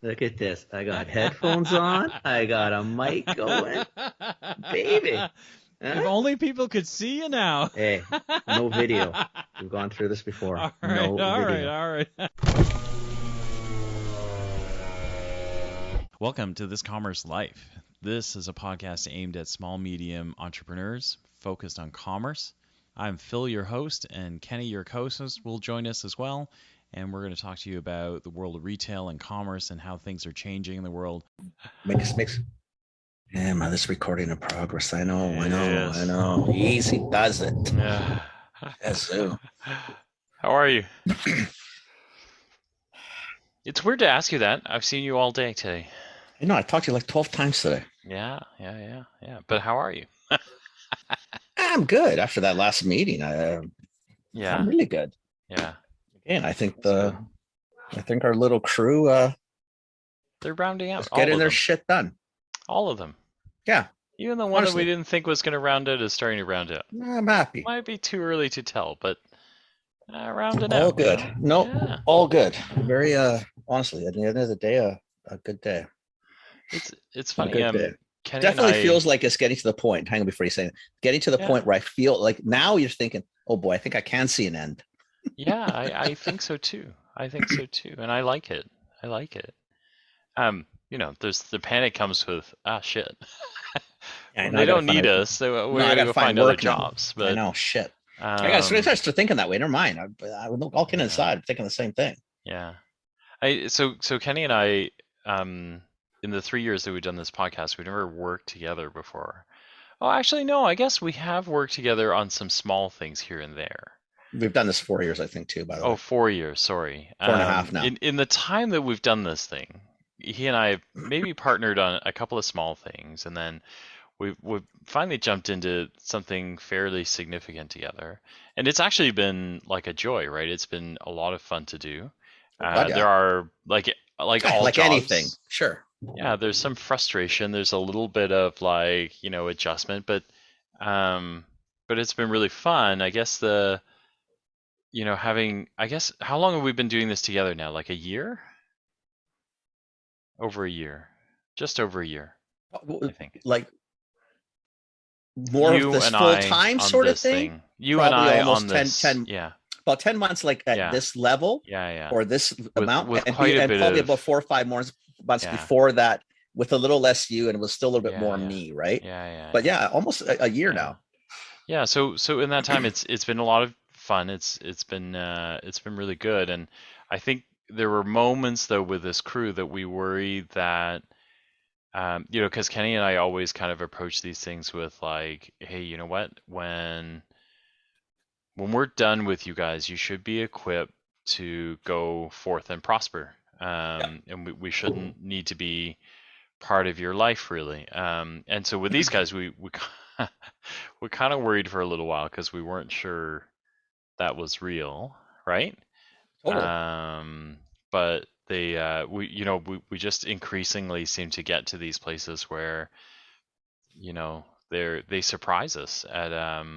Look at this. I got headphones on. I got a mic going. Baby. If Huh? only people could see you now. Hey, no video. We've gone through this before. All right, No all right, video. all right. Welcome to This Commerce Life. This is a podcast aimed at small, medium entrepreneurs focused on commerce. I'm Phil, your host, and Kenny, your co-host, will join us as well. And we're going to talk to you about the world of retail and commerce and how things are changing in the world. Makes. Yeah, man, this recording in progress. I know. Yes. Easy does it. Yeah. Yes, so. How are you? It's weird to ask you that. I've seen you all day today. You know, I talked to you like 12 times today. Yeah. But how are you? I'm good after that last meeting. I'm really good. Yeah. Again, I think our little crew they're rounding out. is getting their shit done. All of them. Yeah. Even the one that we didn't think was going to round out is starting to round out. I'm happy. Might be too early to tell, but rounding all out. Good. All good. Very honestly, at the end of the day, a good day. It's funny. Kenny definitely feels like it's getting to the point. Hang on before you say it. Getting to the point where I feel like now you're thinking, oh boy, I think I can see an end. Yeah, I think so too. And I like it. You know, there's the panic comes with shit. They don't need us, so we're gonna go find other jobs. But I know shit. I got to start thinking that way. Never mind. All kidding aside, I'm thinking the same thing. Yeah. So Kenny and I, in the 3 years that we've done this podcast, we've never worked together before. Oh, actually, no. I guess we have worked together on some small things here and there. We've done this 4 years, I think, too. By the way. 4 years. Sorry, 4.5 now. In the time that we've done this thing, he and I have maybe partnered on a couple of small things, and then we've finally jumped into something fairly significant together. And it's actually been like a joy, right? It's been a lot of fun to do. There are like all jobs, anything, sure. Yeah, there's some frustration. There's a little bit of adjustment, but it's been really fun. I guess how long have we been doing this together now? Like a year? Over a year. Just over a year, I think. Like more of this full-time sort of thing? You and I almost on this. 10, about 10 months at this level. Or this amount. With and probably about 4 or 5 more months before that with a little less you, and it was still a little bit more me, right? But almost a year now. Yeah, so in that time it's been a lot of fun. It's been really good. And I think there were moments though with this crew that we worried that because Kenny and I always kind of approach these things with like, hey, you know what? When we're done with you guys, you should be equipped to go forth and prosper. And we shouldn't need to be part of your life, really. And so with these guys, we kind of worried for a little while because we weren't sure that was real, right? Totally. But we just increasingly seem to get to these places where they surprise us at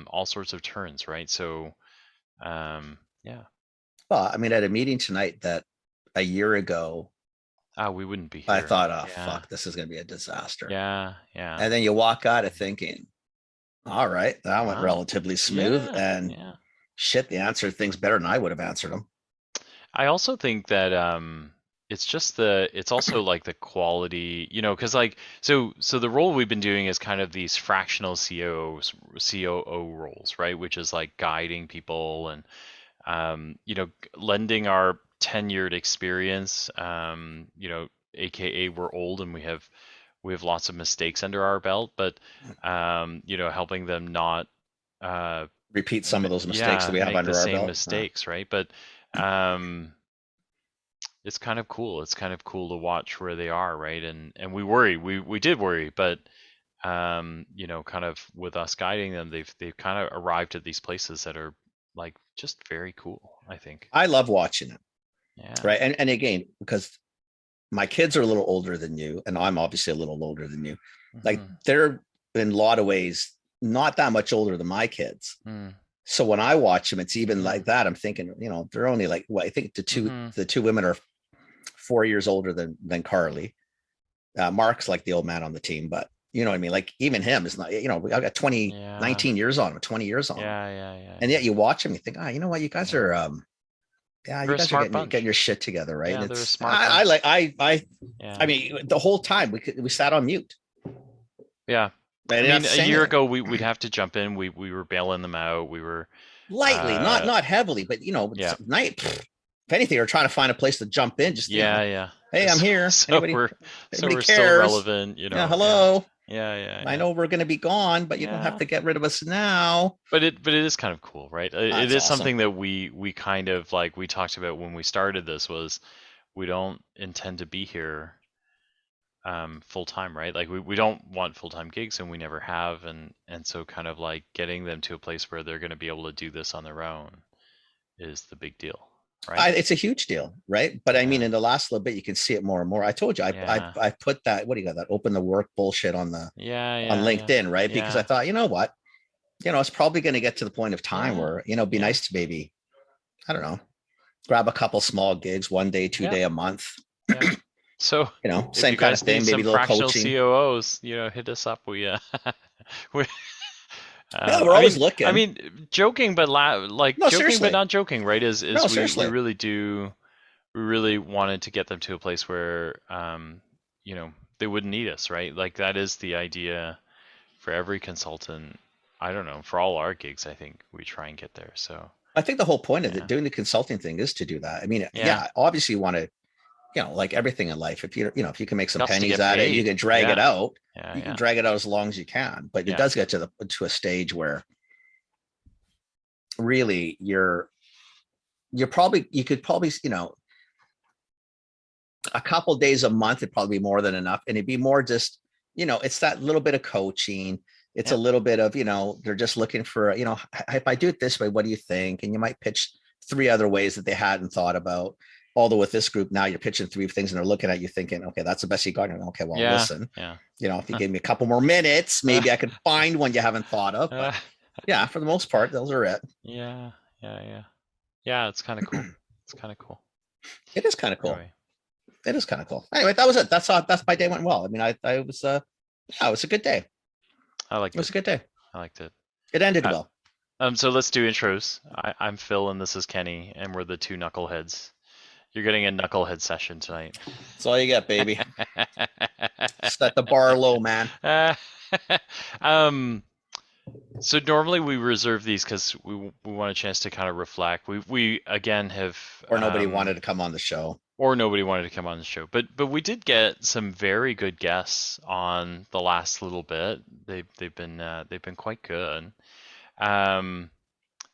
all sorts of turns, right? So well, I mean, at a meeting tonight that a year ago we wouldn't be here. I thought, fuck, this is gonna be a disaster. Yeah. And then you walk out of thinking, all right, that went relatively smooth. And shit, the answer things better than I would have answered them. I also think that it's also like the quality, because so the role we've been doing is kind of these fractional COO roles, right? Which is like guiding people and lending our tenured experience, aka we're old and we have lots of mistakes under our belt, but helping them not repeat some of those mistakes that we have under our belt. Mistakes, right? But it's kind of cool. It's kind of cool to watch where they are, right? And we worry. We did worry, but kind of with us guiding them, they've kind of arrived at these places that are like just very cool, I think. I love watching it. Yeah. Right. And again, because my kids are a little older than you, and I'm obviously a little older than you. Mm-hmm. Like they're in a lot of ways not that much older than my kids. Mm. So when I watch them, it's even like that. I'm thinking, they're only like, well, I think the two women are 4 years older than Carly. Mark's like the old man on the team, but you know what I mean? Like even him is not, I got 20, Yeah. 19 years on him, 20 years on him. Yeah. Yeah. Yeah. And yet you watch him, you think, you know what? You guys Yeah. are, They're you a guys are smart getting bunch. your shit together. Right. And Yeah, they're a it's, smart bunch. I Yeah. mean, the whole time we sat on mute. Yeah. I I didn't have mean, to a say year anything. ago we have to jump in. We were bailing them out. We were Lightly, not, uh not heavily, but yeah. night. If anything, we're trying to find a place to jump in. Just, Yeah, yeah. hey, I'm So, here. so Anybody, we're so anybody we're still cares? relevant, Yeah. Yeah. Hello. Yeah, yeah, I yeah. know we're going to be gone, but you don't have Yeah. to get rid of us now. But it is kind of cool, right? It That's is awesome. something that we kind of like we talked about when we started this was we don't intend to be here full time, right? Like we don't want full time gigs and we never have and so kind of like getting them to a place where they're going to be able to do this on their own is the big deal, right? It's a huge deal, right? But I mean, Yeah. in the last little bit, you can see it more and more. I told you, Yeah. I put that, what do you got, that open the work bullshit on Yeah, on yeah, yeah. LinkedIn, right? Because I Yeah. thought, you know what, it's probably going to get to the point of time Yeah. where, it'd be Yeah. nice to maybe, I don't know, grab a couple small gigs, 1 day, 2 day Yeah. a month, Yeah. So if same you kind of guys need thing, maybe some a little fractional coaching. COOs, hit us up. We Yeah, we're I always mean, looking. joking, but No, joking, but seriously. not joking, right? No, Is we seriously. really do, we really wanted to get them to a place where, they wouldn't need us, right? Like that is the idea for every consultant. I don't know, for all our gigs, I think we try and get there. So I think the whole point of it, yeah, doing the consulting thing is to do that. I mean, yeah, yeah, obviously you want to, like everything in life, if if you can make some got to pennies get at it, you paid. can drag it Yeah, out. yeah, You can yeah, drag it out as long as you can, but it yeah, does get to a stage where really you could probably, a couple days a month would probably be more than enough, and it'd be more just, it's that little bit of coaching. It's a yeah, little bit of, they're just looking for, if I do it this way, what do you think? And you might pitch 3 other ways that they hadn't thought about. Although with this group now, you're pitching 3 things and they're looking at you thinking, okay, that's the best you got. Okay, well, yeah, listen, yeah. if you gave me a couple more minutes, maybe I could find one you haven't thought of. But Uh, yeah, for the most part, those are it. yeah, yeah, yeah. Yeah, it's kind of cool. It's kind of cool. It is kind of cool. Anyway, It is kind of cool. Anyway, that was it. That's my day went well. I mean, I was yeah, it was a good day. I It liked was it. a good day. I liked it. It ended Uh, well. so let's do intros. I'm Phil and this is Kenny, and we're the two knuckleheads. You're getting a knucklehead session tonight. That's all you get, baby. Set the bar low, man. um, so normally we reserve these because we want a chance to kind of reflect. We again have Or nobody wanted to come on the show. or nobody wanted to come on the show, but we did get some very good guests on the last little bit. They've been quite good. The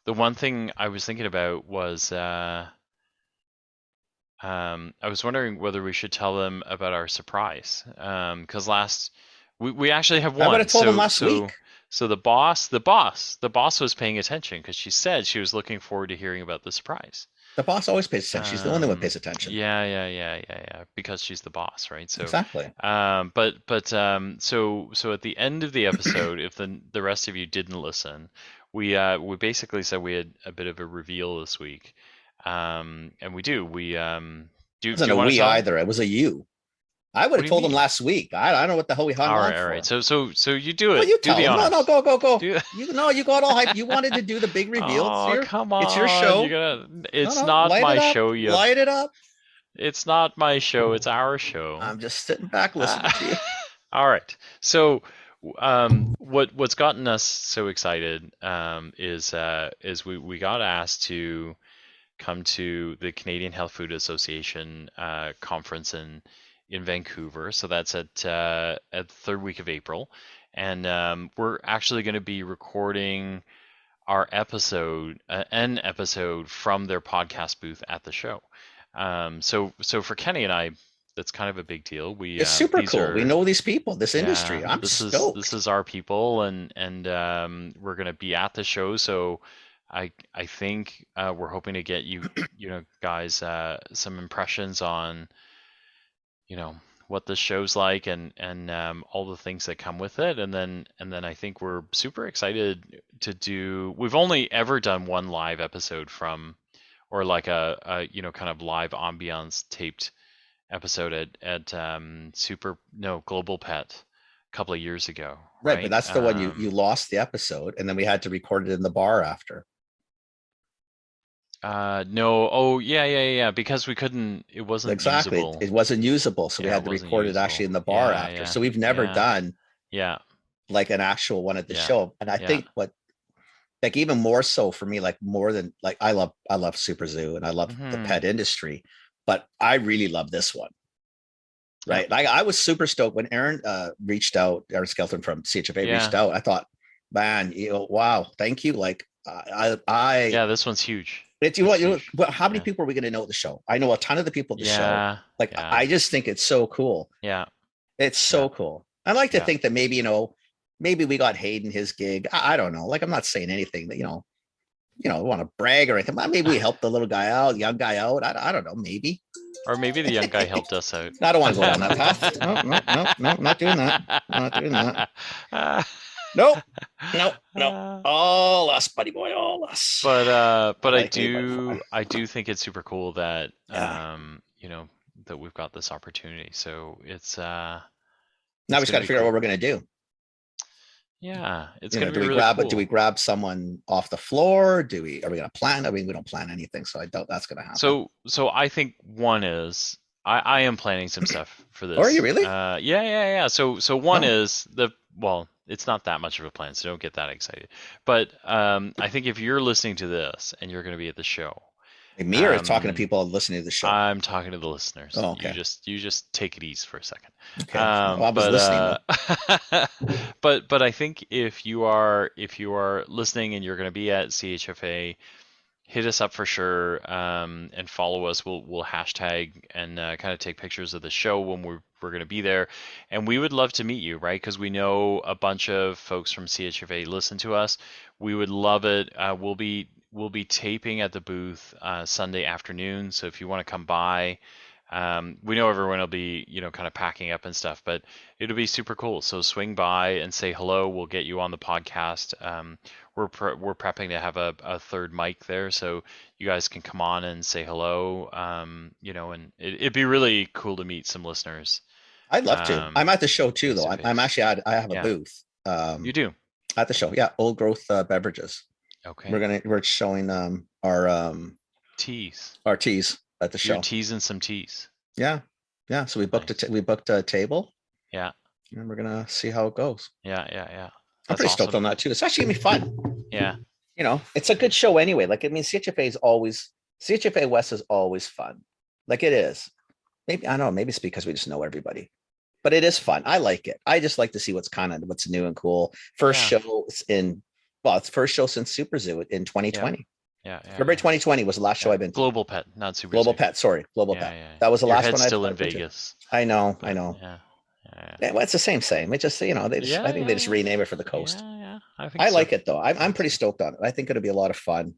one thing I was thinking about was I was wondering whether we should tell them about our surprise. Because last we actually have I would one. have told them last week. So the boss was paying attention because she said she was looking forward to hearing about the surprise. The boss always pays attention. She's the only one who pays attention. Yeah. Because she's the boss, right? So Exactly. so at the end of the episode, if the rest of you didn't listen, we basically said we had a bit of a reveal this week. And we do. It wasn't a we either. It was a you. I would have told them last week. I don't know what the hell we hung on for. All right. So you do it. Well, you do tell the them. honors. No, go. You got all hype. You wanted to do the big reveal. Oh, come on. It's your show. It's not my show. Light it up. It's not my show. It's our show. I'm just sitting back listening to you. All right. So, what's gotten us so excited is we got asked to come to the Canadian Health Food Association conference in Vancouver. So that's at the third week of April, and we're actually going to be recording our an episode from their podcast booth at the show. So for Kenny and I, that's kind of a big deal. It's super cool. We know these people, this industry. I'm stoked. This is our people, and we're going to be at the show. So I think we're hoping to get you guys some impressions on what the show's like and all the things that come with it, and then I think we're super excited to do. We've only ever done one live episode from, or like a kind of live ambiance taped episode at Global Pet a couple of years ago, Right, but right? that's the one you lost the episode, and then we had to record it in the bar after. No, oh yeah, because we couldn't, it wasn't Exactly, usable. it wasn't usable, so we Yeah, it had to wasn't record it actually usable. in the bar Yeah, after. yeah, So we've never yeah, done yeah, like an actual one at the yeah, show, and I yeah. think what like even more so for me, like more than like I love Super Zoo and I love the Mm-hmm. pet industry, but I really love this one. Yeah, Right, I was super stoked when Aaron reached out. Aaron Skelton from CHFA reached yeah, out. I thought, man, wow, thank you. Like I yeah. This one's huge. it's It's you know, huge. but how many Yeah, people are we going to know at the show? I know a ton of the people at the show. yeah, Like yeah, I just think it's so cool. yeah, It's yeah, so cool. I like to yeah. think that maybe maybe we got Hayden his gig. I don't know. Like I'm not saying anything that want to brag or anything. Well, maybe we helped the little guy out, young guy out. I don't know. Maybe. Or maybe the young guy helped us out. I don't want to go down that path. No, no, no, no, not doing that. Not doing that. Nope. Nope. Nope. All us, buddy boy, all us. But I like me, but do think it's super cool that yeah. that we've got this opportunity. So Now we it's just gonna got to be figure out cool. what we're gonna do. Yeah, it's gonna be Do we really grab it? cool. Do we grab someone off the floor? Are we gonna plan? I mean, we don't plan anything, so I doubt that's gonna happen. So I think one is I am planning some stuff for Or are you this. really? Yeah. So one Oh, is it's not that much of a plan, so don't get that excited. But I think if you're listening to this and you're going to be at the show, like me or talking to people listening to the show? I'm talking to the listeners. Oh, You okay. just take it easy for a second. Okay. Well, I was listening though. But I think if you are listening and you're going to be at CHFA, hit us up for sure, and follow us. We'll hashtag and kind of take pictures of the show when we're going to be there, and we would love to meet you, right? Because we know a bunch of folks from CHFA listen to us. We would love it. We'll be taping at the booth Sunday afternoon, so if you want to come by, we know everyone will be kind of packing up and stuff, but it'll be super cool. So swing by and say hello. We'll get you on the podcast. We're prepping to have a third mic there, so you guys can come on and say hello. And it'd be really cool to meet some listeners. I'd love to. I'm at the show too, Face though. to I'm face. actually I have a Yeah, booth you do. at the show. Yeah, Old Growth Beverages. Okay. We're showing Teas. our teas at the You're show. teasing some teas. Yeah, yeah. So Nice. we booked a table, Yeah. and we're gonna see how it goes. Yeah. I'm That's pretty stoked awesome. on that too. It's actually gonna be fun. Yeah. It's a good show anyway. Like I mean, CHFA West is always fun. Like it is. Maybe I don't know. Maybe it's because we just know everybody, but it is fun. I like it. I just like to see what's new and cool. First Yeah. show it's first show since Super Zoo in 2020. Yeah. February 2020 was the last show I've been to. Global Pet, not Super Global Zoo. Pet, sorry, Global Yeah, Pet. yeah. That was the Your last head's one still in I've been to. Vegas. I know, I But know. yeah. Yeah, well, it's the same. It just they just I think they just rename it for the coast. Yeah. I think I so. like it though. I'm pretty stoked on it. I think it'll be a lot of fun.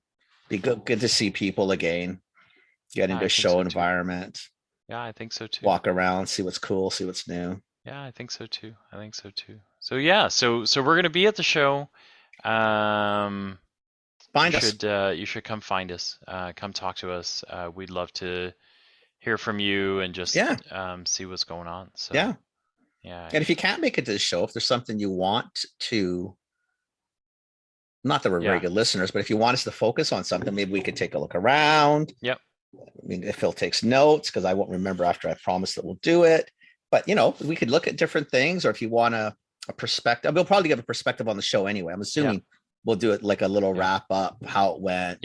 Be good to see people again. Get into a show environment. Yeah, I think so too. Walk around, see what's cool, see what's new. Yeah, I think so too. So yeah, so we're gonna be at the show. Find us. You should come find us. Come talk to us. We'd love to hear from you and just see what's going on. So yeah. And if you can't make it to the show, if there's something you want to, not that we're regular listeners, but if you want us to focus on something, maybe we could take a look around. Yep. I mean, if Phil takes notes, because I won't remember after I promise that we'll do it. But we could look at different things, or if you want a perspective, we'll probably give a perspective on the show anyway. I'm assuming we'll do it like a little wrap up, how it went,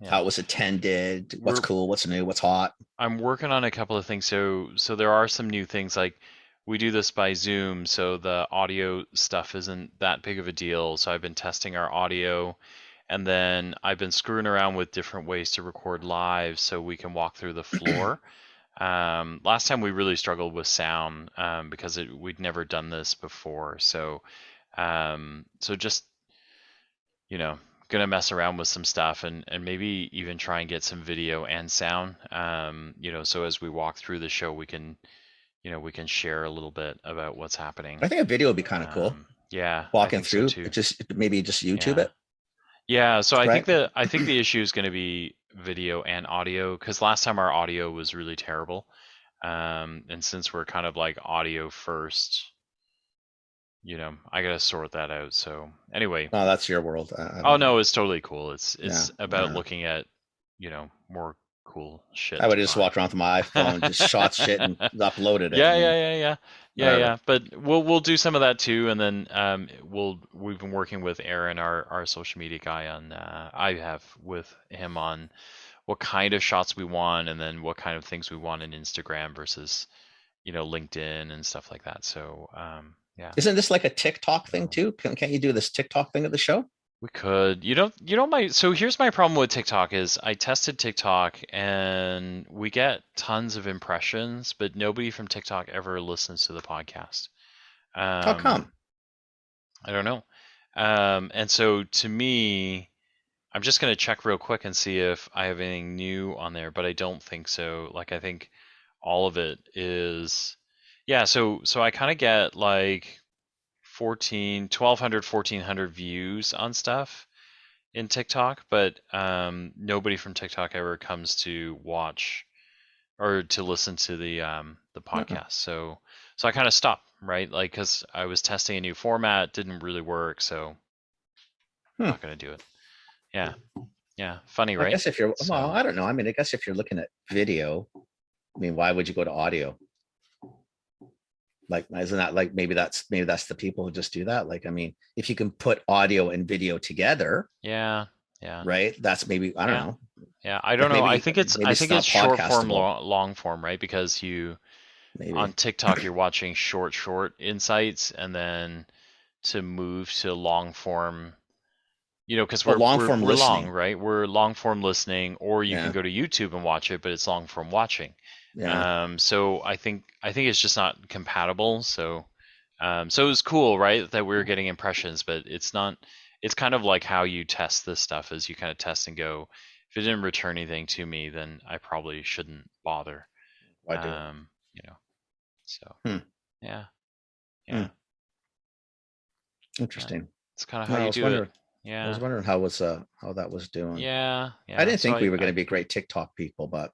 how it was attended, what's cool, what's new, what's hot. I'm working on a couple of things. So there are some new things, like we do this by Zoom, so the audio stuff isn't that big of a deal. So I've been testing our audio, and then I've been screwing around with different ways to record live so we can walk through the floor. Last time we really struggled with sound because we'd never done this before. So just gonna mess around with some stuff and maybe even try and get some video and sound. So as we walk through the show, we can share a little bit about what's happening. I think a video would be kind of cool. Yeah, walking through, so just YouTube it. Yeah, so I think the issue is going to be video and audio, because last time our audio was really terrible. And since we're kind of like audio first, I gotta sort that out. So anyway, Oh, that's your world. I oh don't know. no, it's totally cool. It's Yeah, about looking at more cool shit I would to have just buy. walked around with my iPhone, just shot shit and uploaded it, Yeah, yeah, and yeah, yeah, yeah, whatever. yeah. But we'll do some of that too, and then we've been working with Aaron, our social media guy, on I have with him on what kind of shots we want, and then what kind of things we want in Instagram versus LinkedIn and stuff like that. So yeah, Isn't this like a TikTok thing so too? Can't you do this TikTok thing at the show? we could. My so here's my problem with TikTok is I tested TikTok and we get tons of impressions, but nobody from TikTok ever listens to the podcast. How Um, come? I don't know. And so to me, I'm just going to check real quick and see if I have anything new on there, but I don't think so. Like I think all of it is, yeah. So I kind of get like 1,200, 1,400 views on stuff in TikTok, but nobody from TikTok ever comes to watch or to listen to the Uh-uh. podcast. So I kind of stopped, right? Like because I was testing a new format, didn't really work, so Hmm. not gonna do it. Yeah, yeah, funny, I right? guess if you're, well, So I don't know. I mean, I guess if you're looking at video, I mean, why would you go to audio? Like, isn't that like maybe that's the people who just do that? Like, I mean, if you can put audio and video together, yeah, yeah, right? That's maybe, I don't yeah, know. yeah. I don't Like know. maybe I it's think not it's short form, podcastable. long form, right? Because you on Maybe. TikTok you're watching short insights, and then to move to long form, because Well, we're long we're form we're long, listening. right? We're long form listening, or you can Yeah. go to YouTube and watch it, but it's long form watching. Yeah. So I think it's just not compatible. So it was cool, right, that we were getting impressions, but it's not. It's kind of like how you test this stuff, is you kind of test and go. If it didn't return anything to me, then I probably shouldn't bother. Why do it? Um, you know. So Hmm. yeah, Hmm. yeah, yeah. Interesting. It's kind of how No, you do it. I was Yeah, wondering how that was doing. yeah, I yeah. didn't So think we I, were going to I be great TikTok people, but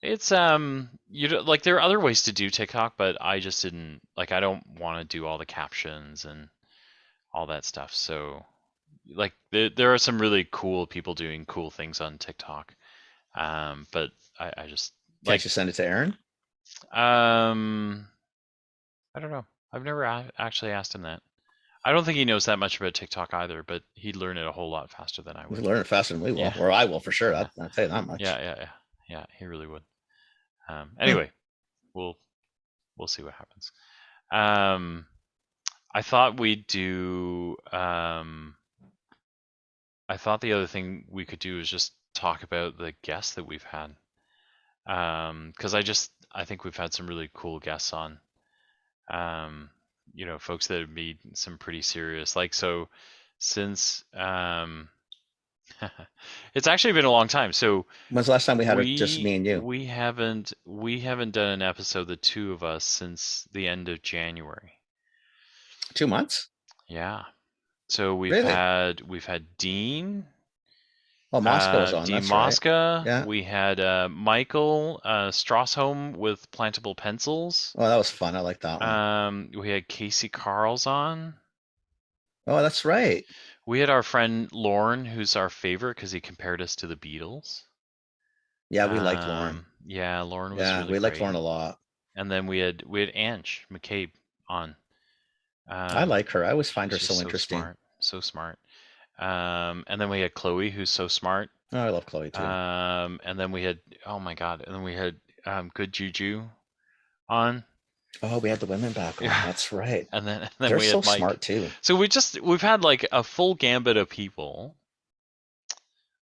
It's like there are other ways to do TikTok, but I just didn't like I don't want to do all the captions and all that stuff. So like there are some really cool people doing cool things on TikTok. But I just can't like you send it to Aaron? um I don't know. I've never actually asked him that. I don't think he knows that much about TikTok either, but he'd learn it a whole lot faster than I We would. learn it faster than we will, Yeah. or I will for sure. Yeah. I'll tell you that Yeah, much. yeah, yeah. Yeah, he really would. Hmm. Anyway, we'll we'll see what happens. Um I thought we'd do. I thought the other thing we could do is just talk about the guests that we've had. Because I think we've had some really cool guests on. Um, folks that have made some pretty serious, like so. Since it's actually been a long time, so When's the last time we had it, just we me and you? we haven't done an episode, the two of us, since the end of January. 2 months? Yeah. So Really? we've had Dean, Oh, Moscow was on. Dean That's right. Mosca. Yeah. We had Michael Strassholm with Plantable Pencils. Oh, that was fun. I like that one. We had Casey Carls on. Oh, that's right. We had our friend Lorne, who's our favorite because he compared us to the Beatles. Yeah, we liked Lauren. Yeah, Lorne was Yeah, really we liked great. Lauren a lot. And then we had Ange McCabe on. I like her. I always find She's her just so so interesting. smart, so smart. And then we had Chloe, who's so smart. Oh, I love Chloe too. And then we had, oh my God, and then we had Good Juju on. Oh, we had the women back on. Yeah. That's right. And then They're we so had Mike. smart too. So we've had like a full gambit of people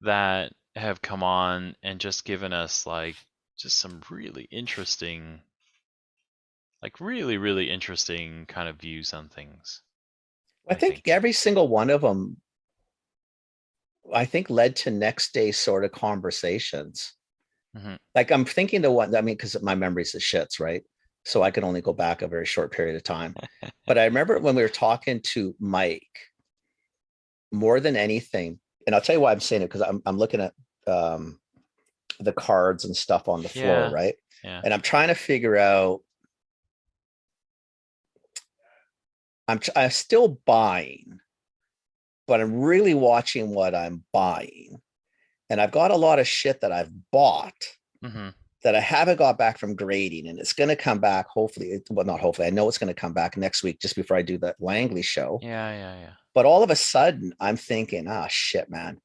that have come on and just given us like just some really interesting, like really, really interesting kind of views on things, I I think think. every single one of them, I think, led to next day sort of conversations. Hmm. Like I'm thinking the one, I mean, because my memory's the shits, right? So I can only go back a very short period of time. But I remember when we were talking to Mike, more than anything, and I'll tell you why I'm saying it, because I'm looking at the cards and stuff on the floor, Yeah. right? Yeah. And I'm trying to figure out, I'm still buying, but I'm really watching what I'm buying. And I've got a lot of shit that I've bought Mm-hmm. that I haven't got back from grading, and it's going to come back. Hopefully, well, not hopefully, I know it's going to come back next week, just before I do that Langley show. Yeah, yeah, yeah. But all of a sudden, I'm thinking, shit, man.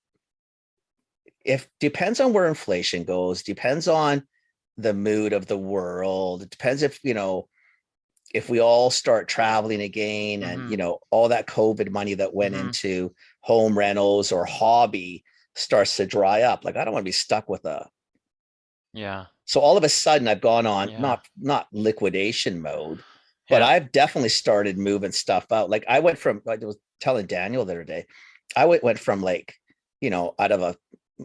If depends on where inflation goes, depends on the mood of the world. It depends if we all start traveling again, and Mm-hmm. all that COVID money that went Mm-hmm. into home rentals or hobby starts to dry up. Like, I don't want to be stuck with a. Yeah. So all of a sudden, I've gone on Yeah. not liquidation mode, but Yeah. I've definitely started moving stuff out. Like, I went from, I was telling Daniel the other day, I went from, like, out of I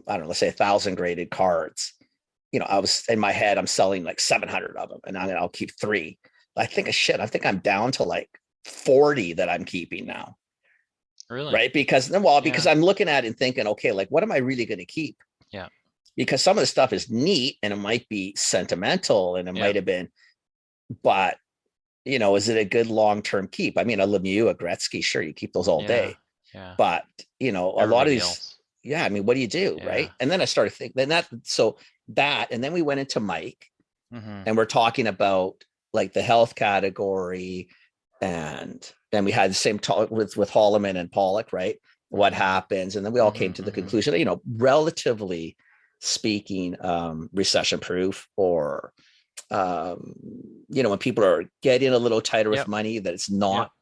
don't know, let's say 1,000 graded cards. I was in my head, I'm selling like 700 of them, and I'll keep three. I think of shit. I think I'm down to like 40 that I'm keeping now. Really? Right. Because Yeah. I'm looking at it and thinking, okay, like, what am I really going to keep? Yeah. Because some of the stuff is neat and it might be sentimental and it Yeah. might have been, but is it a good long-term keep? I mean, a Lemieux, a Gretzky, sure, you keep those all Yeah. day, Yeah. but a lot of Everybody these, else. yeah, I mean, what do you do? Yeah. Right. And then I started thinking, and then we went into Mike, Mm-hmm. and we're talking about like the health category, and then we had the same talk with Holloman and Pollock, right? What Mm-hmm. happens, and then we all came to Mm-hmm. the Mm-hmm. conclusion that, relatively speaking, recession proof, or when people are getting a little tighter with Yep. money, that it's Yep. not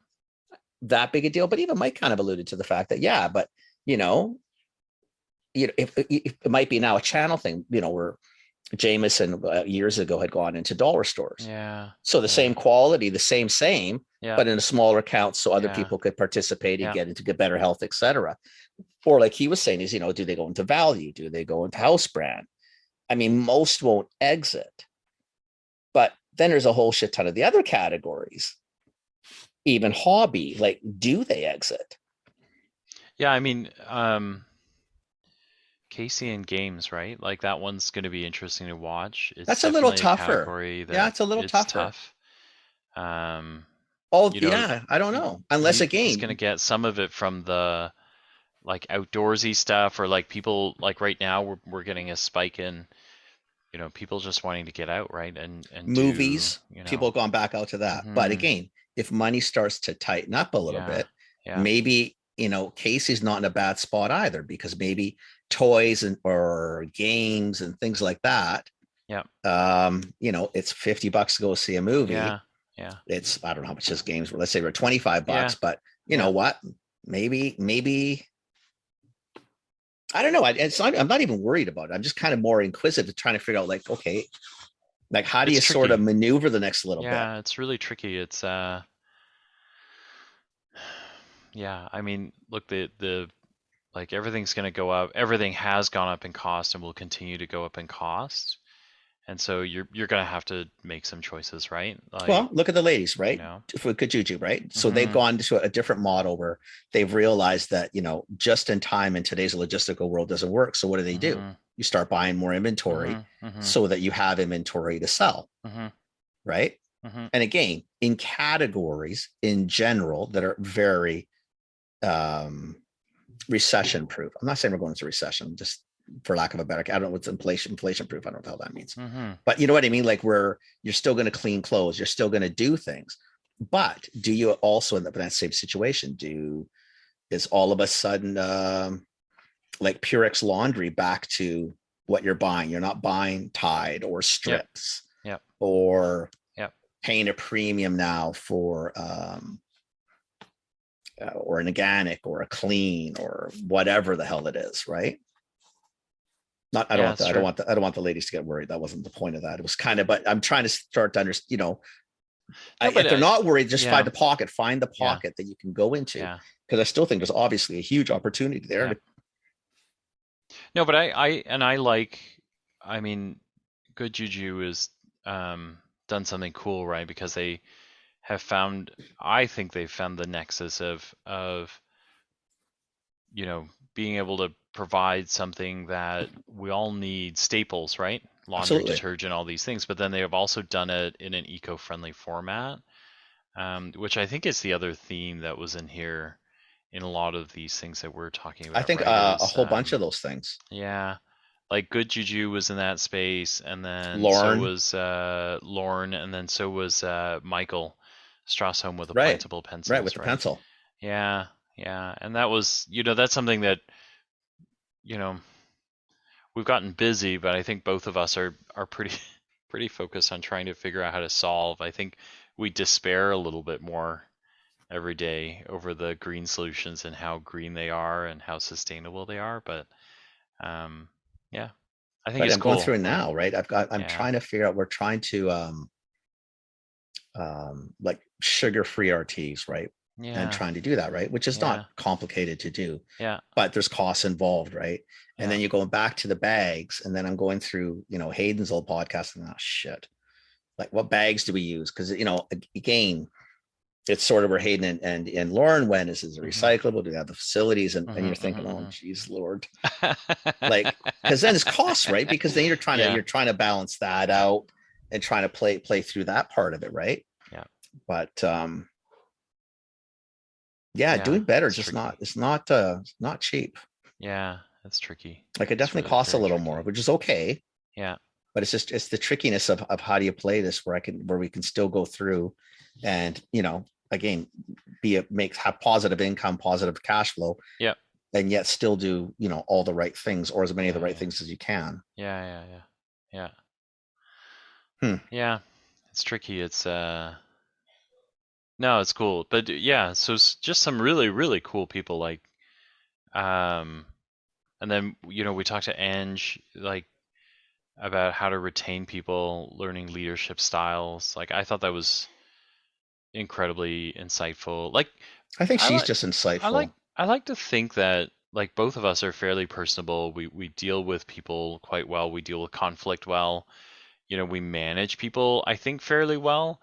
that big a deal. But even Mike kind of alluded to the fact that, yeah, but you know, if it might be now a channel thing, where Jameson years ago had gone into dollar stores. Yeah. So the Yeah. same quality, the same, Yeah. but in a smaller account, so other Yeah. people could participate and Yeah. get better health, etc. Or like he was saying is, do they go into value? Do they go into house brand? I mean, most won't exit, but then there's a whole shit ton of the other categories, even hobby. Like, do they exit? Yeah. I mean, Casey and games, right? Like that one's going to be interesting to watch. It's That's a little definitely a tougher. category Yeah, that it's a little it's tougher. tough. Um, Oh, you know, yeah, I don't know. Unless, he's going to again, get some of it from the like outdoorsy stuff, or like people like right now we're getting a spike in, people just wanting to get out, right? And do, movies, people have gone back out to that. But mm-hmm. again, if money starts to tighten up a little Yeah. bit, Yeah. maybe, Casey's not in a bad spot either, because maybe toys or games and things like that, Yeah. it's $50 to go see a movie. Yeah. Yeah. It's, I don't know how much his games were. Let's say we're $25, Yeah. but you know Yeah. what? Maybe I don't know. I'm not even worried about it. I'm just kind of more inquisitive, trying to figure out, like, okay, like, how do It's you sort of tricky. maneuver the next little bit? Yeah, it's really tricky. It's yeah, I mean, look, the like everything's going to go up. Everything has gone up in cost and will continue to go up in cost. And so you're going to have to make some choices, right? Like, Well, look at the ladies, you right? know. For Kajuju, right? So they've Mhm. gone to a different model where they've realized that, just in time in today's logistical world doesn't work. So what do? Mhm. You start buying more inventory Mhm. Mhm. so that you have inventory to sell, Mhm. right? Mhm. And again, in categories in general that are very um, recession proof. I'm not saying we're going into recession, just for lack of a better, I don't know what's inflation proof. I don't know what that means, Mhm. but you know what I mean? Like, where you're still going to clean clothes, you're still going to do things, but do you also end up in that same situation? Is all of a sudden, like Purex laundry back to what you're buying? You're not buying Tide or Yep. strips, Yep. or Yep. paying a premium now for or an organic or a clean or whatever the hell it is, right? Not, Yeah, it's true. I don't want the ladies to get worried. That wasn't the point of that. It was kind of, but I'm trying to start to understand, No, but if they're not worried, just yeah. find the Yeah. pocket that you can go into. Yeah. Because I still think there's obviously a huge opportunity there. Yeah. No, but I like, I mean, Good Juju is done something cool, right? Because they have found, I think they've found the nexus of being able to provide something that we all need, staples, right? laundry Absolutely. detergent, all these things, but then they have also done it in an eco-friendly format, which I think is the other theme that was in here in a lot of these things that we're talking I about, think right? a Is whole bunch of those things. yeah, like Good Juju was in that space, and then so Lauren, was Lorne, and then so was Michael Strassholm with the right, plantable right, with pencils, the right? pencil. Yeah, yeah, and that was, that's something that, you know, we've gotten busy, but I think both of us are pretty pretty focused on trying to figure out how to solve. I think we despair a little bit more every day over the green solutions and how green they are and how sustainable they are, but yeah, I think Right, it's I'm going cool. through it Like, now. Right, I'm yeah, trying to figure out. We're trying to like sugar-free RTs, right? And yeah, trying to do that, right? Which is not yeah, complicated to do, yeah, but there's costs involved, right? And yeah, then you're going back to the bags, and then I'm going through, Hayden's old podcast, and oh shit, like what bags do we use? Because again, it's sort of where Hayden and Lauren went. Is it mm-hmm, recyclable? Do they have the facilities? And mm-hmm, you're thinking, oh, mm-hmm, geez, Lord, like mm-hmm. because then it's costs, right? Because then you're trying to Yeah, you're trying to balance that yeah, out and trying to play through that part of it, right? yeah, But yeah, yeah, doing better it's is just not tricky. not cheap. Yeah, it's tricky. Like it It's definitely really costs a very little more, tricky. which is okay. Yeah, But it's the trickiness of how do you play this where we can still go through and again have positive income, positive cash flow, yeah, and yet still do all the right things or as many of the yeah, right yeah, things as you can. yeah, yeah, yeah, yeah, Hmm. yeah. It's tricky. It's no, it's cool, but yeah. So just some really really cool people, like um, and then we talked to Ange, like, about how to retain people, learning leadership styles. Like, I thought that was incredibly insightful. Like, I think I she's like just I like insightful. I like to think that, like, both of us are fairly personable. We deal with people quite well. We deal with conflict well. We manage people, I think, fairly well.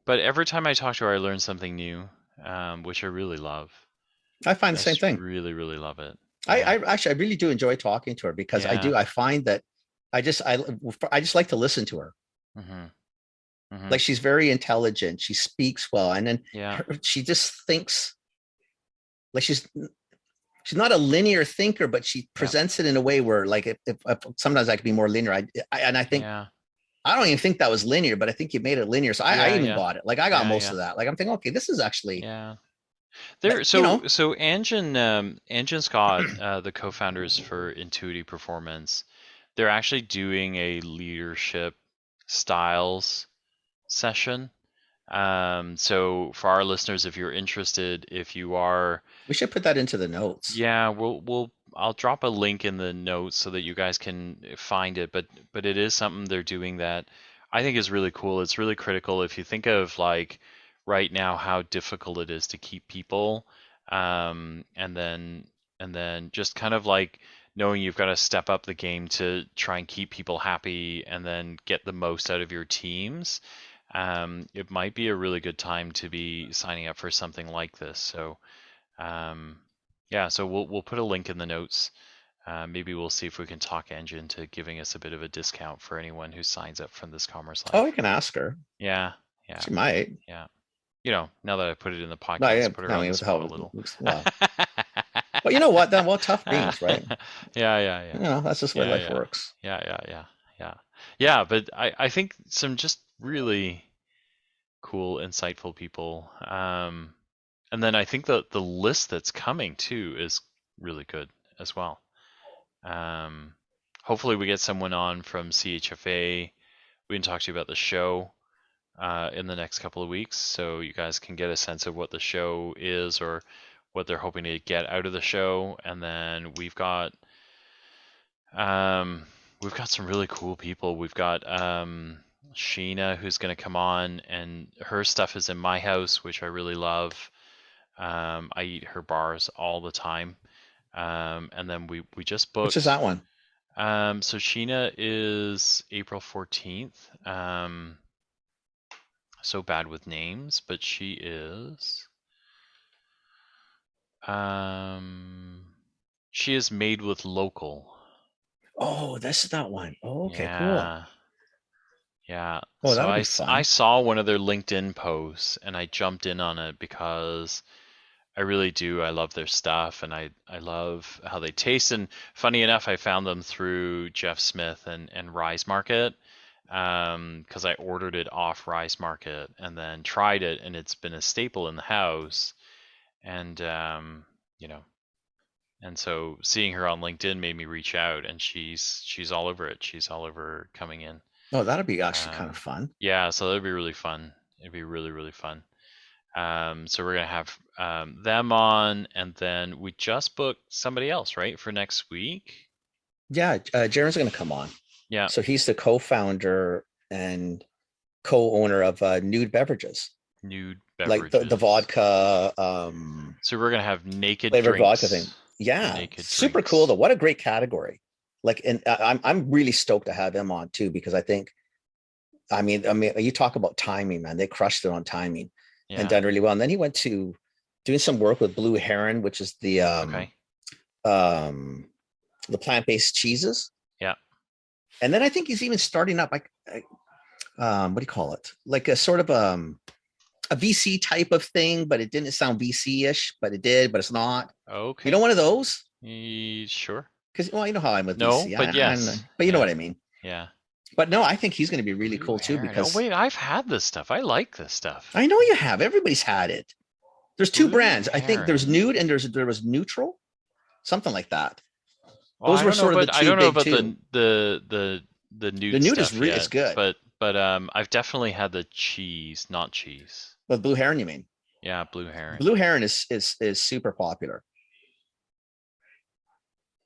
But every time I talk to her, I learn something new, which I really love. I find the I same just thing. really, really love it. I Yeah, actually I really do enjoy talking to her because yeah. I find that I just like to listen to her. Mhm. Mhm. Like she's very intelligent, she speaks well, and then Yeah. she just thinks like she's not a linear thinker, but she Yeah. presents it in a way where like if sometimes I could be more linear. And I think Yeah. I don't even think that was linear, but I think you made it linear. So I Yeah. even Yeah. got it. Like I got Yeah. most Yeah. of that. Like I'm thinking, okay, this is actually Yeah. like There. So Ange and Scott, the co-founders for Intuity Performance, they're actually doing a leadership styles session. So for our listeners, if you're interested, if you are, we should put that into the notes. yeah, I'll drop a link in the notes so that you guys can find it. But it is something they're doing that I think is really cool. It's really critical if you think of, like, right now how difficult it is to keep people, and then just kind of like knowing you've got to step up the game to try and keep people happy and then get the most out of your teams. It might be a really good time to be signing up for something like this. So um, yeah, so we'll put a link in the notes. Maybe we'll see if we can talk Ange into giving us a bit of a discount for anyone who signs up from this Commerce Oh, you Life. can ask her. Yeah, yeah, She might. yeah. Now that I put it in the No, yeah, podcast, put her I on mean, the with the spot a help. little. Well, but you know what? Then well, tough beans, right? Yeah, yeah, yeah, That's just the way yeah, life yeah, works. yeah, yeah, yeah, yeah, yeah. But I think some just really cool, insightful people. And then I think the list that's coming too is really good as well. Um, Hopefully we get someone on from CHFA. We can talk to you about the show in the next couple of weeks, so you guys can get a sense of what the show is or what they're hoping to get out of the show. And then we've got some really cool people. We've got Sheena, who's going to come on, and her stuff is in my house, which I really love. I eat her bars all the time. And then we just Which is booked. that one? So Sheena is April 14th. So bad with names, but she is. She is Made with Local. Oh, this is that one. Oh, okay, cool. Yeah. Yeah. Oh, So that'll be I fun. saw one of their LinkedIn posts and I jumped in on it because I really do. I love their stuff and I love how they taste. And funny enough, I found them through Jeff Smith and Rise Market, because I ordered it off Rise Market and then tried it, and it's been a staple in the house. And you know, and so seeing her on LinkedIn made me reach out, and she's all over it. She's all over coming in. Oh, that'll be actually kind of Um, fun. yeah, so that'd be really fun. It'd be really really fun. So we're gonna have them on, and then we just booked somebody else, right, for next week. Yeah, Jaren's going to come on. Yeah, So he's the co-founder and co-owner of Nude Beverages, nude like the beverages. vodka So we're gonna have naked flavored vodka thing. drinks. Yeah, Naked super cool though. drinks. What a great category. Like, and I'm really stoked to have him on too, because I think, I mean, you talk about timing, man. They crushed it on timing and Yeah. done really well. And then he went to doing some work with Blue Heron, which is Okay. um the plant-based cheeses. Yeah. And then I think he's even starting up like what do you call it? Like a sort of a VC type of thing, but it didn't sound VC-ish, but it did, but it's not. You know, Okay. one of those? Sure. Because, well, you know how I'm with No, VC. but yes. But you know Yeah. what I mean. Yeah. But no, I think he's going to be really Blue cool too, Heron. Oh because wait, I've had this stuff. I like this stuff. I know you have. Everybody's had it. There's two Blue brands. I think there's Heron. Nude and there was Neutral, something like that. Well, Those I were don't know, sort of the but I two don't know big about two. the The nude Nude is stuff really it's yet, good. but I've definitely had the cheese, not cheese. But Blue Heron, you mean? Yeah, Blue Heron. Blue Heron is super popular.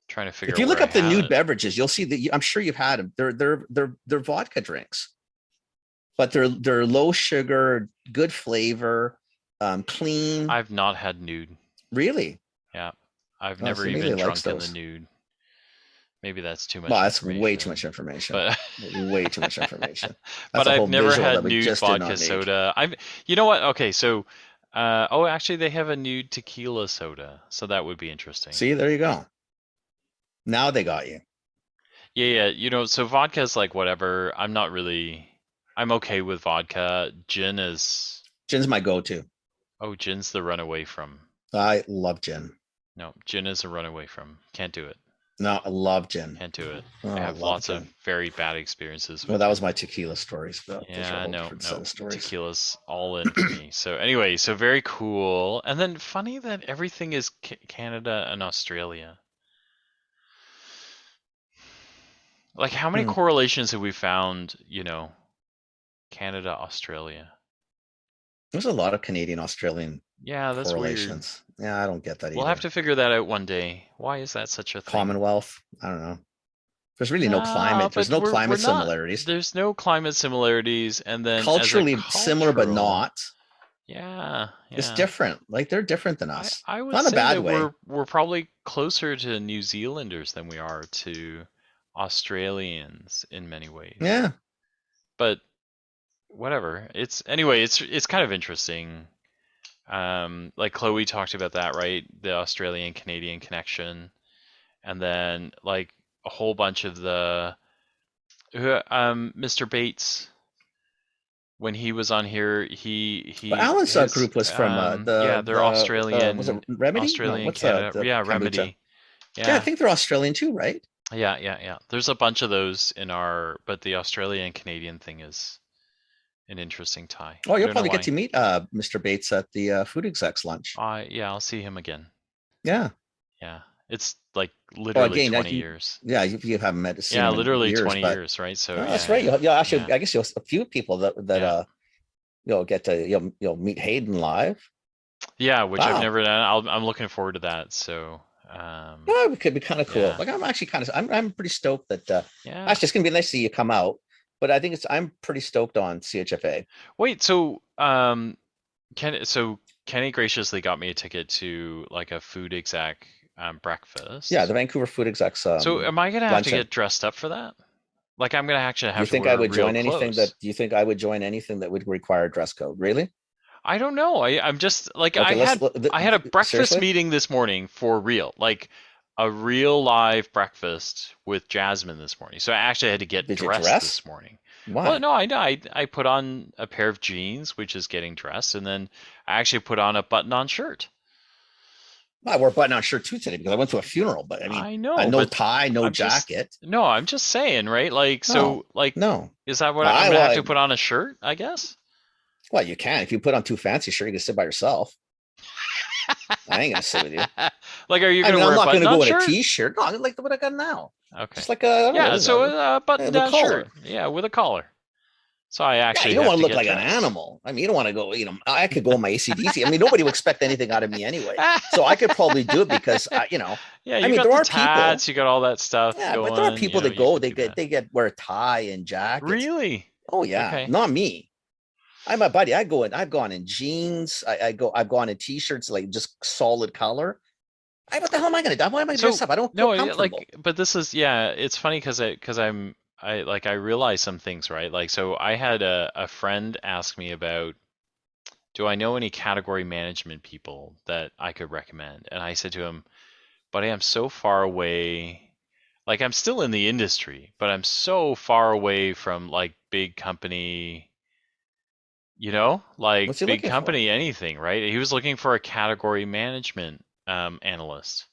Trying to figure If out you where look I up the had Nude it. beverages, you'll see that. I'm sure you've had them. They're vodka drinks, but they're low sugar, good flavor, clean. I've not had nude. Really? Yeah. I've Oh, never see, maybe even he likes drunk in the those. nude. Maybe that's too Well, much that's way too information. much information. But Way too much information. That's but a I've whole never visual that had we nude just did vodka not need. soda. You know what? Okay, so oh, actually they have a nude tequila soda. So that would be interesting. See, there you go. Now they got you. Yeah, yeah, so vodka is like whatever. I'm okay with vodka. Gin is Gin's my go-to. Oh, gin's the run away from. I love gin. No, gin is a run away from. Can't do it. No, I love gin. Can't do it. Oh, I I have love lots of gin. very bad experiences Well, with that was gin. my tequila stories. Those are a Yeah, whole no, different set no. of stories. Tequila's all in for me. So anyway, so very cool. And then funny that everything is Canada and Australia. Like how many Hmm. correlations have we found, Canada, Australia? There's a lot of Canadian Australian Yeah, that's weird. correlations. Yeah, I don't get that We'll have either. to figure that out one day. Why is that such a thing? Commonwealth. I don't know. There's really no Nah, climate. There's but no we're climate not. similarities. There's no climate similarities, and then as a Culturally similar, but cultural, not. yeah, It's yeah. different. Like they're different than I us. I would Not in a say bad that way. we're probably closer to New Zealanders than we are to Australians in many ways. Yeah. But whatever. It's kind of interesting. Like Chloe talked about that, right? The Australian Canadian connection, and then like a whole bunch of the Mr. Bates, when he was on here, But he Alan's his group was from yeah, they're was it Remedy? No, Australian what's Canada, the yeah, kombucha? Remedy, Yeah, I yeah, think they're Australian too, right? yeah, yeah, yeah. There's a bunch of those in our, but the Australian Canadian thing is an interesting tie. Oh, I you'll don't know probably get why. to meet Mr. Bates at the food execs lunch. Yeah, I'll see him again. Yeah. Yeah, it's like Oh, literally again, 20 years. you haven't seen Yeah, him in literally years, 20 but years, right? So oh, yeah, that's right. yeah, You'll actually, yeah, I guess you'll a few people that yeah. you'll get to you'll meet Hayden live. Yeah, which I've Wow. never done. I'm looking forward to that. So, Yeah, it could be kind of cool. yeah, Like I'm actually I'm pretty stoked that yeah. actually it's gonna be nice to see you come out. But I think I'm pretty stoked on CHFA. Wait, so Kenny graciously got me a ticket to like a food exec Yeah, breakfast. the Vancouver Food Execs So am I gonna have to luncheon. get dressed up for that? Like I'm gonna actually You have to think I wear would real join anything clothes. that do you think I would join anything that would require dress code? Really? I don't know. I'm just like Okay, I had a breakfast seriously. meeting this morning for real. Like a real live breakfast with Jasmine this morning. So I actually had to get Did you dressed dress? this morning. Well, Why? no, I put on a pair of jeans, which is getting dressed, and then I actually put on a button-on shirt. Well, I wore a button-on shirt too today because I went to a funeral. But I mean, I know, no but tie, no I'm just jacket. no, I'm just saying, right? Like, No, so, like, no. is that what I'm I gonna have to well, put on a shirt? I guess. well, you can if you put on too fancy shirt, you can sit by yourself. I ain't gonna sit with you. Like, are you I gonna mean, I'm wear a not gonna button-on go in a shirt? t-shirt. No, I like what I got now. Okay. Just like a, I don't know, what Yeah, is so that? a The button-down shirt. collar. Yeah, with a collar. So I Yeah, you actually don't have want to to look get like an dressed. animal. I mean, you don't want to go, I could go in my ACDC. I mean, nobody would expect anything out of me anyway. So I could probably do it because, Yeah, I you mean, got there the are people, ties, you got all that stuff yeah, but there are going, people that you go, could do that. they get wear a tie and jackets. Really? Oh yeah, Okay. not me. I'm a buddy. I've gone in jeans. I've gone in t-shirts, like just solid color. What the hell am I going to do? Why am I going to dress So up? I don't feel no, comfortable. like, but this is, yeah, it's funny I realize some things, right? Like, so I had a friend ask me about, do I know any category management people that I could recommend? And I said to him, but I am so far away. Like, I'm still in the industry, but I'm so far away from like big company, like What's he big looking for? company anything, right? He was looking for a category management analyst,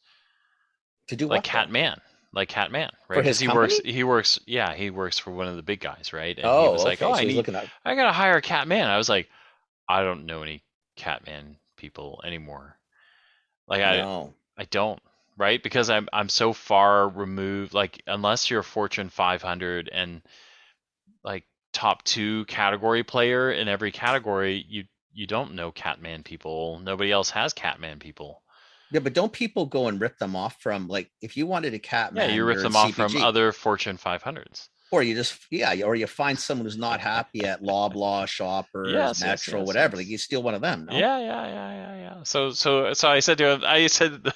To do like what though? Catman, right? For Because his company? he works for one of the big guys, right? And he was Oh, like, oh, okay. So he's looking at. I gotta hire a Catman. I was like, I don't know any Catman people anymore. Like, No. I don't, right? Because I'm so far removed. Like, unless you're a Fortune 500 and like top two category player in every category, you don't know Catman people. Nobody else has Catman people. Yeah, but don't people go and rip them off from, like, if you wanted a Yeah, you Catman, rip you're in them off from CPG, other Fortune 500s. or you just, yeah, or you find someone who's not happy at Loblaw, Shoppers, Yes, yes, Metro, yes, whatever. Like yes. you steal one of them, no? Yeah. So I said to him, I said,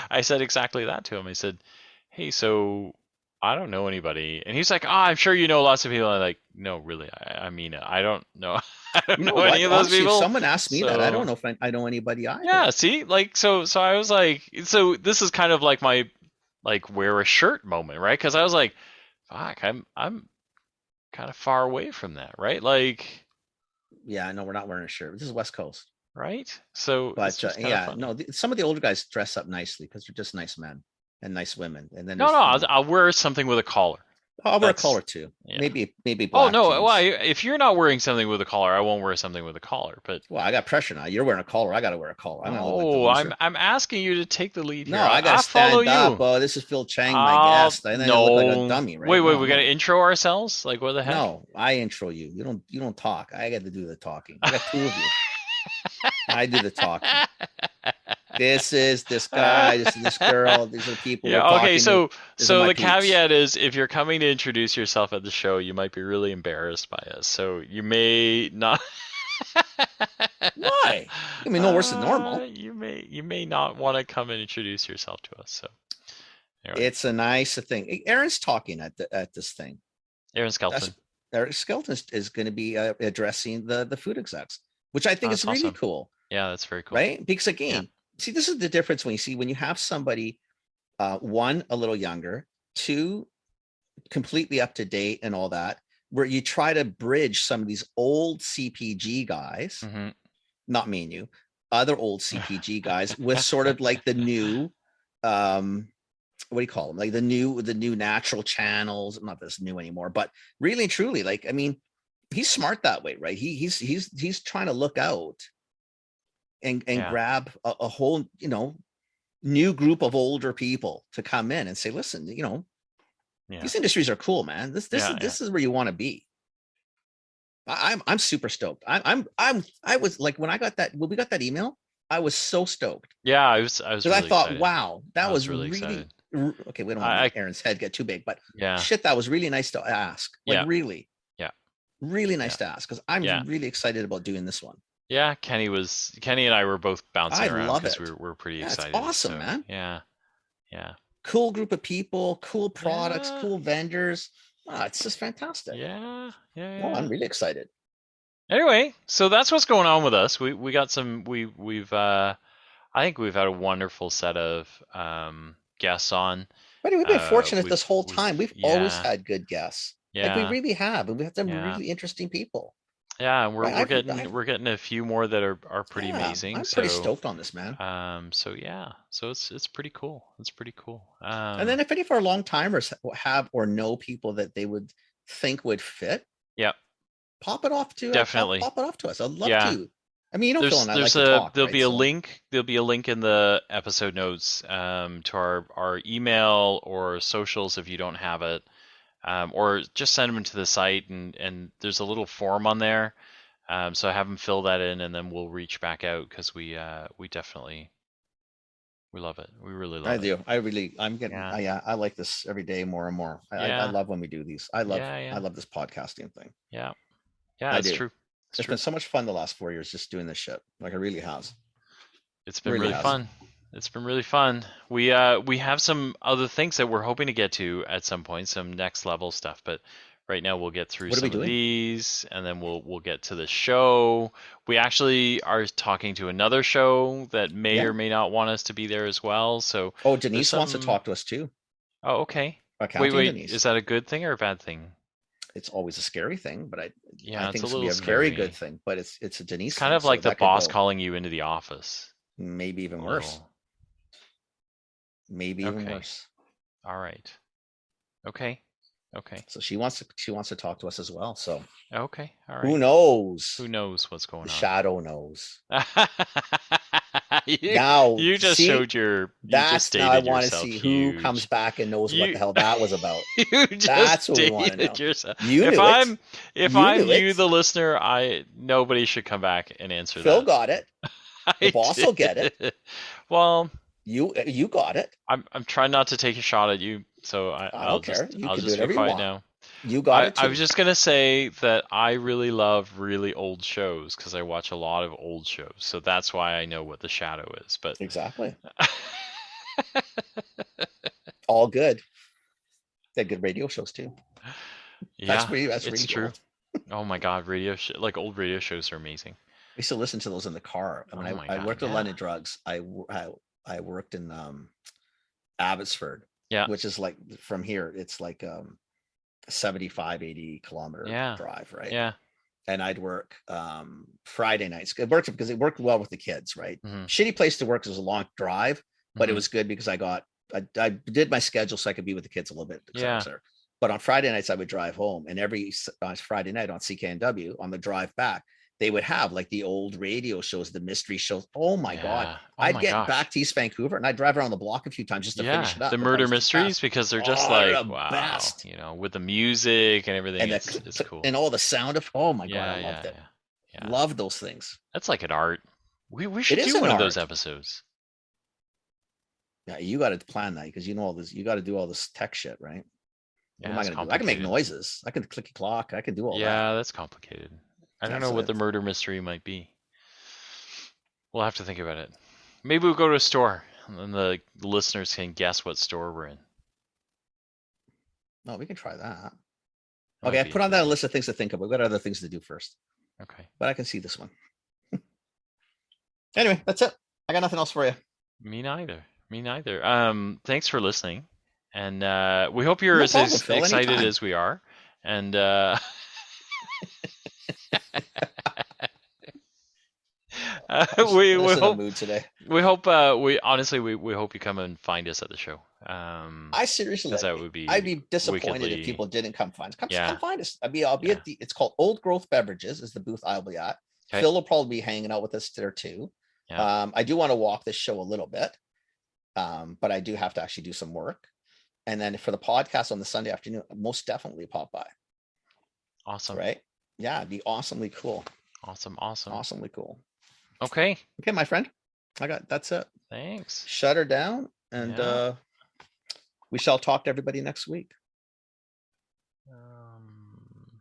I said exactly that to him. I said, hey, so I don't know anybody, and he's like, oh, I'm sure you know lots of people. I'm like, no, really, I mean it. I don't know, I don't You know know any what? of those Honestly, if people. someone asked me that, I don't So know if I know anybody yeah, either. see, like, so I was like, so this is kind of like my like wear a shirt moment, right? Because I was like, fuck, I'm kind of far away from that, right? Like, Yeah, I know we're not wearing a shirt. This is West Coast. right? So it's But just kind of yeah, no, funny. some of the older guys dress up nicely because they're just nice men and nice women. And then No, there's, I'll wear something with a collar. I'll wear a That's collar too. yeah. Maybe Oh black no, well, jeans. if you're not wearing something with a collar, I won't wear something with a collar. But Well, I got pressure now. You're wearing a collar. I got to wear a collar. I'm gonna look like the no, loser. I'm asking you to take the lead No, here. I got to I'll follow stand up. you. Oh, this is Phil Chang, my guest. And then I look like a No. dummy, Wait, right? wait, No, we got to no, intro ourselves? Like, what the heck? no. I intro you. You don't talk. I got to do the talking. I got two of you. I do the talking. This is this guy. This is this girl. These are the people we're Yeah, okay, talking to. These are so my the peeps. caveat is if you're coming to introduce yourself at the show, you might be really embarrassed by us. So you may not Why? I mean, no worse than normal. you may not want to come and introduce yourself to us. So anyway, It's a nice thing. Aaron's talking at this thing. Aaron That's Skelton. Eric Skelton is going to be addressing the food execs, which I Oh, think is that's really awesome. cool, Yeah, that's very cool. right? Because Yeah. again, see, this is the difference when you have somebody, one, a little younger, two, completely up to date and all that, where you try to bridge some of these old CPG guys, Hmm. not me and you, other old CPG guys with sort of like the new, what do you call them? Like the new natural channels. Not this new anymore, but really and truly, like, I mean, he's smart that way, right? He's trying to look out and Yeah. grab a whole, new group of older people to come in and say, listen, Yeah. these industries are cool, man. Yeah. Yeah. This is where you want to be. I'm super stoked. I was like, when we got that email, I was so stoked Yeah, I was because I really thought, excited. wow, that I was was really really excited. okay. We don't want to I make Aaron's head get too big, but yeah. shit, that was really nice to ask. Like Yeah. really, Yeah. really nice Yeah. to ask because I'm Yeah. really excited about doing this one. Yeah, Kenny and I were both bouncing I around love because it. we're pretty Yeah, it's excited. awesome, So man. yeah, yeah, Cool group of people, cool products, yeah, cool vendors. It's just fantastic. No, I'm yeah. really excited. Anyway, so that's what's going on with us. We got some we've I think we've had a wonderful set of guests on. But we've been fortunate this whole We've time. We've always yeah, had good guests. Like we yeah, really have, and we have some yeah. really interesting people. Yeah, and Right? we're getting a few more that are pretty Yeah, amazing. I'm pretty stoked on this, man. So yeah, so it's pretty cool. It's pretty cool. And then if any of our long timers have or know people that they would think would fit, yeah, pop it off to definitely. pop it off to us. I'd love Yeah. to. I mean, you know, Phil and I like to talk, There'll right? be a So, link. There'll be a link in the episode notes to our email or socials if you don't have it, or just send them to the site and there's a little form on there. So have them fill that in and then we'll reach back out because we definitely we love it. We really love it. I do. I'm getting. Yeah. I like this every day more and more. I Yeah. love when we do these. I love Yeah. this podcasting thing. Yeah. Yeah, I it's do. true. It's been so much fun the last 4 years just doing this shit. Like it really has. It's been really fun. It's been really fun. We have some other things that we're hoping to get to at some point, some next level stuff, but right now we'll get through some of these and then we'll get to the show. We actually are talking to another show that may or may not want us to be there as well. So Denise wants to talk to us too. Oh, okay. Wait, Denise. Is that a good thing or a bad thing? It's always a scary thing, but I think it's it's a very good thing. But it's a Denise. It's kind of like the boss calling you into the office. Maybe even worse. Maybe even worse. All right. Okay. So she wants to talk to us as well. So okay. All right. Who knows? Who knows what's going on? The shadow knows. you just showed your. That's now I want to see who comes back and knows what the hell that was about. That's what we want to know. Yourself. If I'm you, the listener, nobody should come back and answer Phil that. got it. The boss will get it. Well, you got it. I'm trying not to take a shot at you, so I don't care. I'll just be quiet now. You got it too. I was just gonna say that I really love really old shows because I watch a lot of old shows, so that's why I know what the shadow is. But exactly, all good. They're good radio shows too. Yeah, that's true. Oh my god, old radio shows are amazing. I used to listen to those in the car. When I worked at London Drugs, I worked in Abbotsford, which is like from here, it's like 75-80 kilometer drive, right? Yeah. And I'd work Friday nights. It worked because it worked well with the kids, right? Mm-hmm. Shitty place to work. It was a long drive, but it was good because I did my schedule so I could be with the kids a little bit. But on Friday nights I would drive home, and every Friday night on CKNW on the drive back, they would have like the old radio shows, the mystery shows. Oh my God. I'd get back to East Vancouver and I'd drive around the block a few times just to finish it up. The murder mysteries, because they're just wow, best. With the music and everything. And it's cool. And all the sound of, oh my God, I loved it. Yeah. Love those things. That's like an art. We should do one of those episodes. Yeah, you got to plan that because you know all this. You got to do all this tech shit, right? Yeah, what am I going to do? I can make noises. I can clicky clock. I can do all that. Yeah, that's complicated. I don't know what the murder mystery might be. We'll have to think about it. Maybe we'll go to a store and then the listeners can guess what store we're in. No, we can try that. Okay, I put on that list of things to think about. We've got other things to do first. Okay. But I can see this one. Anyway, that's it. I got nothing else for you. Me neither. Thanks for listening. And we hope you're as excited as we are. And we hope mood today. We hope we hope you come and find us at the show. I seriously, I'd be disappointed if people didn't come find us. Come find us. I'll be at it's called Old Growth Beverages is the booth I'll be at. Okay. Phil will probably be hanging out with us there too. Yeah. I do want to walk this show a little bit, but I do have to actually do some work. And then for the podcast on the Sunday afternoon, most definitely pop by. Awesome. Right? Yeah, it'd be awesomely cool. Awesome. Awesomely cool. Okay, my friend. That's it. Thanks. Shut her down, and we shall talk to everybody next week.